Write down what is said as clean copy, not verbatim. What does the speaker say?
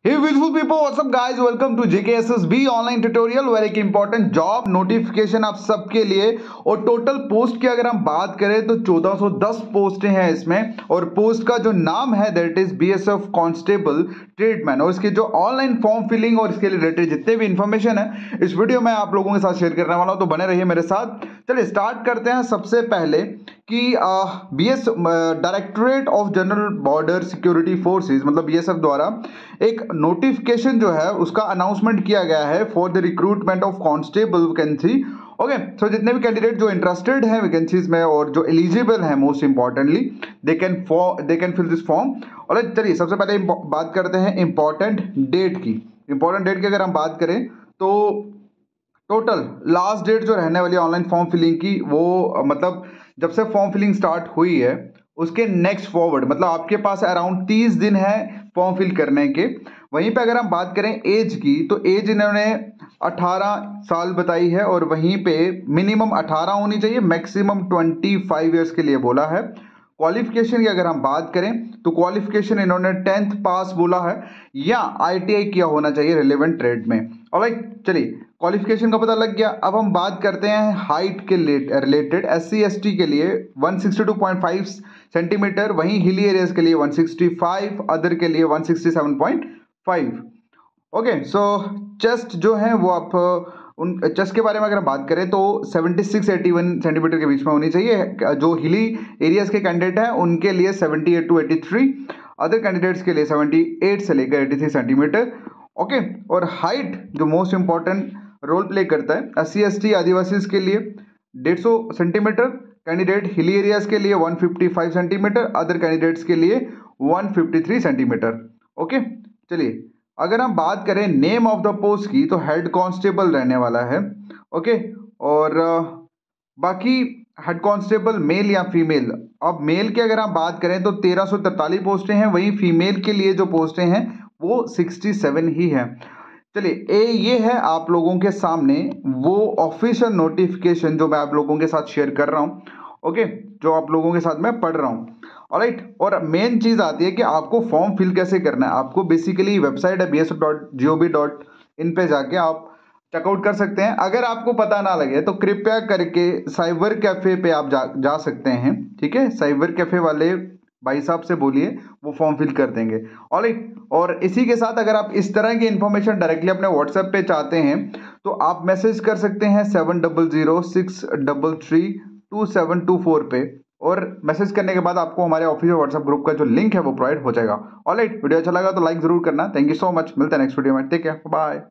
Hey beautiful people, what's up guys? Welcome to JKSSB online tutorial where एक important job notification आप सबके लिए। और टोटल पोस्ट की अगर हम बात करें तो 1410 पोस्टें हैं इसमें, और पोस्ट का जो नाम है that is BSF constable tradesman. और इसके जो ऑनलाइन फॉर्म फिलिंग और इसके रिलेटेड जितने भी इंफॉर्मेशन है इस वीडियो में आप लोगों के साथ शेयर करने वाला हूं, तो बने रहिए मेरे साथ। चलिए स्टार्ट करते हैं। सबसे पहले कि directorate of general border security forces मतलब BSF द्वारा एक नोटिफिकेशन जो है उसका अनाउंसमेंट किया गया है for the recruitment of constable vacancy. Okay, so जितने भी कैंडिडेट जो इंटरेस्टेड हैं वैकेंसीज में और जो एलिजिबल हैं most importantly they can fill this form. और चलिए सबसे पहले बात करते हैं इंपॉर्टेंट डेट की। इंपॉर्टेंट डेट की अगर हम बात करें तो टोटल लास्ट डेट जो रहने वाली ऑनलाइन फॉर्म फिलिंग की वो मतलब जब से फॉर्म फिलिंग स्टार्ट हुई है उसके नेक्स्ट फॉरवर्ड मतलब आपके पास अराउंड 30 दिन है फॉर्म फिल करने के। वहीं पे अगर हम बात करें एज की तो एज इन्होंने 18 साल बताई है, और वहीं पे मिनिमम 18 होनी चाहिए, मैक्सिमम 25 ईयर्स के लिए बोला है। क्वालिफिकेशन की अगर हम बात करें तो क्वालिफिकेशन इन्होंने 10th पास बोला है या ITI किया होना चाहिए रिलेवेंट ट्रेड में। ऑलराइट, चलिए क्वालिफिकेशन का पता लग गया। अब हम बात करते हैं हाइट के रिलेटेड। SC ST के लिए 162.5 सेंटीमीटर, वहीं हिली एरियाज के लिए 165, अदर के लिए 167.5। ओके, सो चेस्ट जो है वो आप उन चेस्ट के बारे में अगर बात करें तो 76-81 सेंटीमीटर के बीच में होनी चाहिए। जो हिली एरियाज के कैंडिडेट हैं उनके लिए 78 to 83, अदर कैंडिडेट्स के लिए 78 से लेकर 83 सेंटीमीटर। ओके, और हाइट जो मोस्ट इंपॉर्टेंट रोल प्ले करता है, SC ST आदिवासी के लिए 150 सेंटीमीटर, कैंडिडेट हिली एरियाज के लिए 155 सेंटीमीटर, अदर कैंडिडेट्स के लिए 153 सेंटीमीटर। ओके, चलिए अगर हम बात करें नेम ऑफ द पोस्ट की तो हेड कांस्टेबल रहने वाला है। ओके, और बाकी हेड कांस्टेबल मेल या फीमेल। अब मेल की अगर हम बात करें तो 1343 पोस्टें हैं, वहीं फीमेल के लिए जो पोस्टें हैं वो 67 ही हैं। चलिए ये है आप लोगों के सामने वो ऑफिशियल नोटिफिकेशन जो मैं आप लोगों के साथ शेयर कर रहा हूँ। ओके, जो आप लोगों के साथ मैं पढ़ रहा हूँ। ऑलराइट, और मेन चीज आती है कि आपको फॉर्म फिल कैसे करना है। आपको बेसिकली वेबसाइट है bsf.gov.in पे जाके आप चेकआउट कर सकते हैं। अगर आपको पता ना लगे तो कृपया करके साइबर कैफे पे आप जा सकते हैं। ठीक है, साइबर कैफे वाले भाई साहब से बोलिए, वो फॉर्म फिल कर देंगे। ऑलराइट, और इसी के साथ अगर आप इस तरह की इंफॉर्मेशन डायरेक्टली अपने व्हाट्सएप पे चाहते हैं तो आप मैसेज कर सकते हैं 7006332724 पे, और मैसेज करने के बाद आपको हमारे ऑफिशियल व्हाट्सएप ग्रुप का जो लिंक है वो प्रोवाइड हो जाएगा। ऑलराइट, वीडियो अच्छा लगा तो लाइक जरूर करना। थैंक यू सो मच, मिलते हैं नेक्स्ट वीडियो में। Take care, bye.